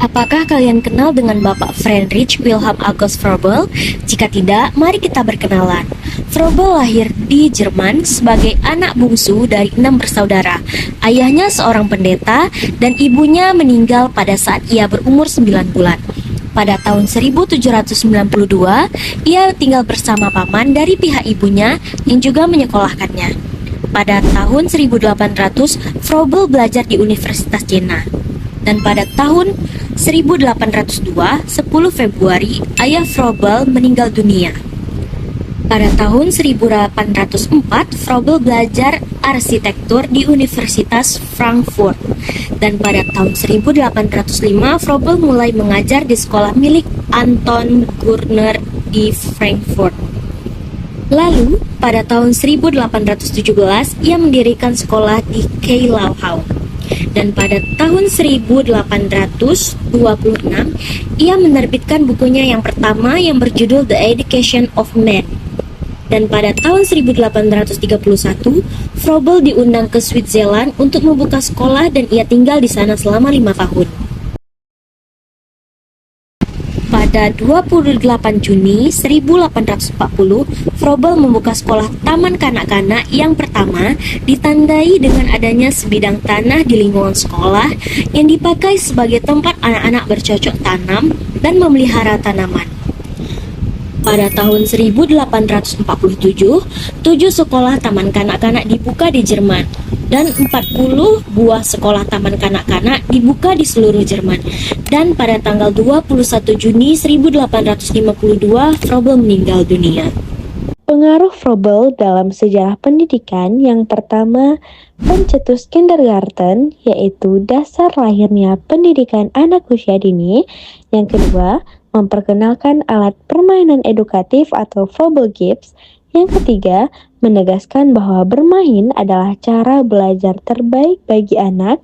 Apakah kalian kenal dengan Bapak Friedrich Wilhelm August Froebel? Jika tidak, mari kita berkenalan. Froebel lahir di Jerman sebagai anak bungsu dari 6 bersaudara. Ayahnya seorang pendeta dan ibunya meninggal pada saat ia berumur 9 bulan. Pada tahun 1792, ia tinggal bersama paman dari pihak ibunya yang juga menyekolahkannya. Pada tahun 1800, Froebel belajar di Universitas Jena. Dan pada tahun 1802, 10 Februari, ayah Froebel meninggal dunia. Pada tahun 1804, Froebel belajar arsitektur di Universitas Frankfurt. Dan pada tahun 1805, Froebel mulai mengajar di sekolah milik Anton Gurner di Frankfurt. Lalu, pada tahun 1817, ia mendirikan sekolah di Keilau. Dan pada tahun 1826, ia menerbitkan bukunya yang pertama yang berjudul The Education of Man. Dan pada tahun 1831, Froebel diundang ke Switzerland untuk membuka sekolah dan ia tinggal di sana selama 5 tahun. Pada 28 Juni 1840, Froebel membuka sekolah taman kanak-kanak yang pertama, ditandai dengan adanya sebidang tanah di lingkungan sekolah yang dipakai sebagai tempat anak-anak bercocok tanam dan memelihara tanaman. Pada tahun 1847, 7 sekolah taman kanak-kanak dibuka di Jerman dan 40 buah sekolah taman kanak-kanak dibuka di seluruh Jerman. Dan pada tanggal 21 Juni 1852, Froebel meninggal dunia. Pengaruh Froebel dalam sejarah pendidikan yang pertama, pencetus kindergarten, yaitu dasar lahirnya pendidikan anak usia dini. Yang kedua, memperkenalkan alat permainan edukatif atau Froebel Games. Yang ketiga, menegaskan bahwa bermain adalah cara belajar terbaik bagi anak.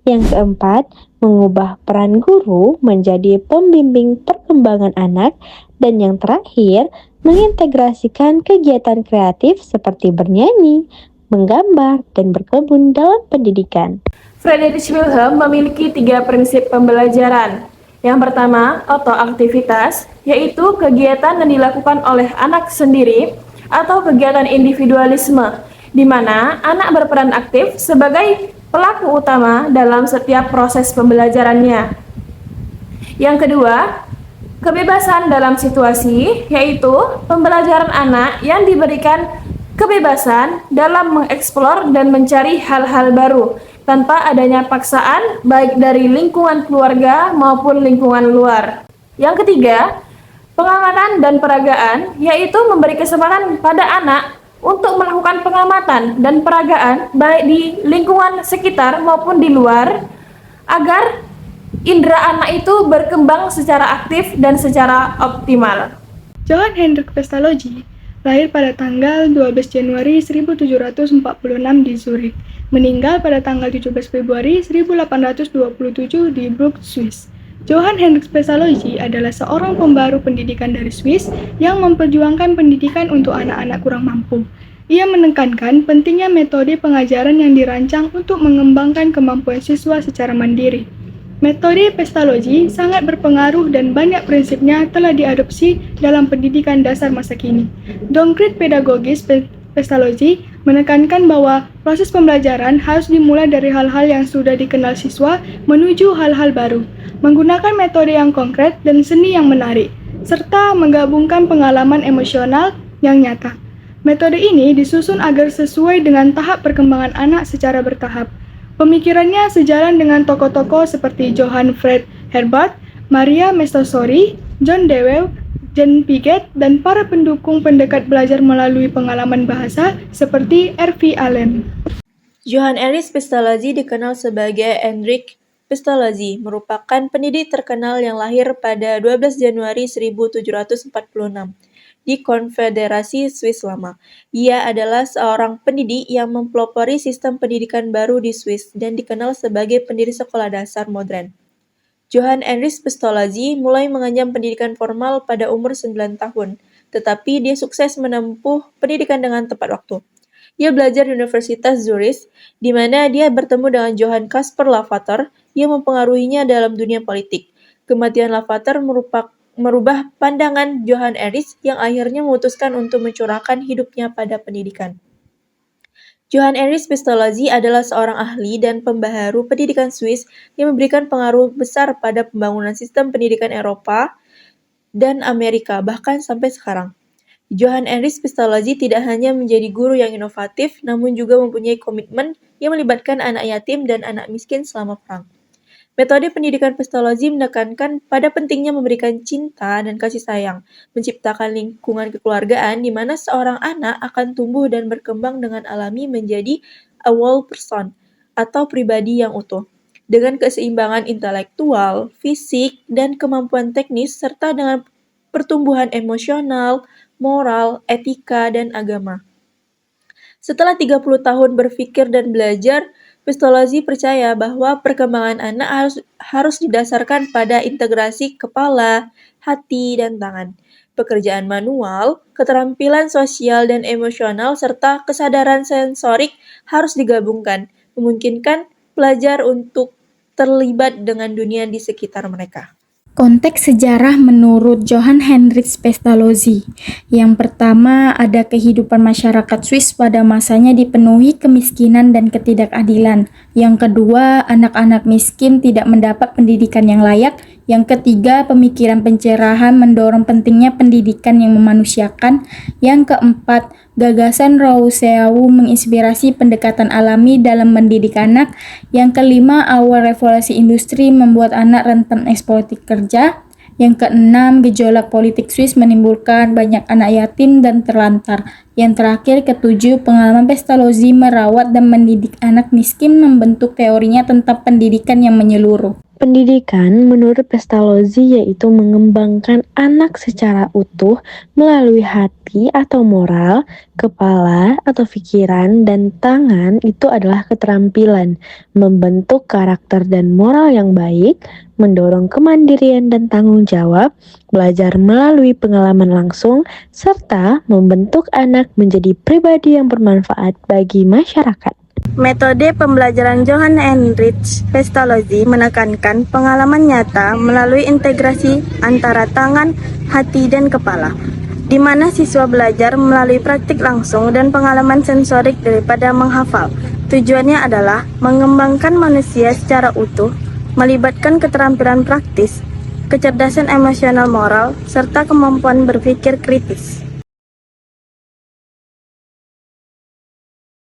Yang keempat, mengubah peran guru menjadi pembimbing perkembangan anak. Dan yang terakhir, mengintegrasikan kegiatan kreatif seperti bernyanyi, menggambar, dan berkebun dalam pendidikan. Friedrich Wilhelm memiliki 3 prinsip pembelajaran. Yang pertama, autoaktivitas, yaitu kegiatan yang dilakukan oleh anak sendiri atau kegiatan individualisme, di mana anak berperan aktif sebagai pelaku utama dalam setiap proses pembelajarannya. Yang kedua, kebebasan dalam situasi, yaitu pembelajaran anak yang diberikan kebebasan dalam mengeksplor dan mencari hal-hal baru tanpa adanya paksaan baik dari lingkungan keluarga maupun lingkungan luar. Yang ketiga, pengamatan dan peragaan, yaitu memberi kesempatan pada anak untuk melakukan pengamatan dan peragaan baik di lingkungan sekitar maupun di luar agar indera anak itu berkembang secara aktif dan secara optimal. Johann Hendrik Pestalozzi lahir pada tanggal 12 Januari 1746 di Zurich, meninggal pada tanggal 17 Februari 1827 di Brugg, Swiss. Johann Hendrik Pestalozzi adalah seorang pembaru pendidikan dari Swiss yang memperjuangkan pendidikan untuk anak-anak kurang mampu. Ia menekankan pentingnya metode pengajaran yang dirancang untuk mengembangkan kemampuan siswa secara mandiri. Metode Pestalozzi sangat berpengaruh dan banyak prinsipnya telah diadopsi dalam pendidikan dasar masa kini. Doktrin pedagogis Pestalozzi menekankan bahwa proses pembelajaran harus dimulai dari hal-hal yang sudah dikenal siswa menuju hal-hal baru, menggunakan metode yang konkret dan seni yang menarik, serta menggabungkan pengalaman emosional yang nyata. Metode ini disusun agar sesuai dengan tahap perkembangan anak secara bertahap. Pemikirannya sejalan dengan tokoh-tokoh seperti Johann Fred Herbert, Maria Montessori, John Dewey, John Piaget, dan para pendukung pendekat belajar melalui pengalaman bahasa seperti R.V. Allen. Johann Ernst Pestalozzi dikenal sebagai Hendrik Pestalozzi, merupakan pendidik terkenal yang lahir pada 12 Januari 1746 di Konfederasi Swiss Lama. Ia adalah seorang pendidik yang mempelopori sistem pendidikan baru di Swiss dan dikenal sebagai pendiri sekolah dasar modern. Johann Ernst Pestalozzi mulai mengenyam pendidikan formal pada umur 9 tahun, tetapi dia sukses menempuh pendidikan dengan tepat waktu. Ia belajar di Universitas Zurich, di mana dia bertemu dengan Johann Caspar Lavater yang mempengaruhinya dalam dunia politik. Kematian Lavater merubah pandangan Johan Eris yang akhirnya memutuskan untuk mencurahkan hidupnya pada pendidikan. Johan Eris Pestalozzi adalah seorang ahli dan pembaharu pendidikan Swiss yang memberikan pengaruh besar pada pembangunan sistem pendidikan Eropa dan Amerika, bahkan sampai sekarang. Johan Eris Pestalozzi tidak hanya menjadi guru yang inovatif, namun juga mempunyai komitmen yang melibatkan anak yatim dan anak miskin selama perang. Metode pendidikan Pestalozzi menekankan pada pentingnya memberikan cinta dan kasih sayang, menciptakan lingkungan kekeluargaan di mana seorang anak akan tumbuh dan berkembang dengan alami menjadi a whole person, atau pribadi yang utuh, dengan keseimbangan intelektual, fisik, dan kemampuan teknis, serta dengan pertumbuhan emosional, moral, etika, dan agama. Setelah 30 tahun berpikir dan belajar, Pestalozzi percaya bahwa perkembangan anak harus didasarkan pada integrasi kepala, hati, dan tangan. Pekerjaan manual, keterampilan sosial dan emosional, serta kesadaran sensorik harus digabungkan, memungkinkan pelajar untuk terlibat dengan dunia di sekitar mereka. Konteks sejarah menurut Johann Heinrich Pestalozzi. Yang pertama, ada kehidupan masyarakat Swiss pada masanya dipenuhi kemiskinan dan ketidakadilan. Yang kedua, anak-anak miskin tidak mendapat pendidikan yang layak. Yang ketiga, pemikiran pencerahan mendorong pentingnya pendidikan yang memanusiakan. Yang keempat, gagasan Rousseau menginspirasi pendekatan alami dalam mendidik anak. Yang kelima, awal revolusi industri membuat anak rentan eksploitasi kerja. Yang keenam, gejolak politik Swiss menimbulkan banyak anak yatim dan terlantar. Yang terakhir, ketujuh, pengalaman Pestalozzi merawat dan mendidik anak miskin membentuk teorinya tentang pendidikan yang menyeluruh. Pendidikan menurut Pestalozzi yaitu mengembangkan anak secara utuh melalui hati atau moral, kepala atau pikiran, dan tangan itu adalah keterampilan, membentuk karakter dan moral yang baik, mendorong kemandirian dan tanggung jawab, belajar melalui pengalaman langsung, serta membentuk anak menjadi pribadi yang bermanfaat bagi masyarakat. Metode pembelajaran Johann Heinrich Pestalozzi menekankan pengalaman nyata melalui integrasi antara tangan, hati, dan kepala, di mana siswa belajar melalui praktik langsung dan pengalaman sensorik daripada menghafal. Tujuannya adalah mengembangkan manusia secara utuh, melibatkan keterampilan praktis, kecerdasan emosional moral, serta kemampuan berpikir kritis.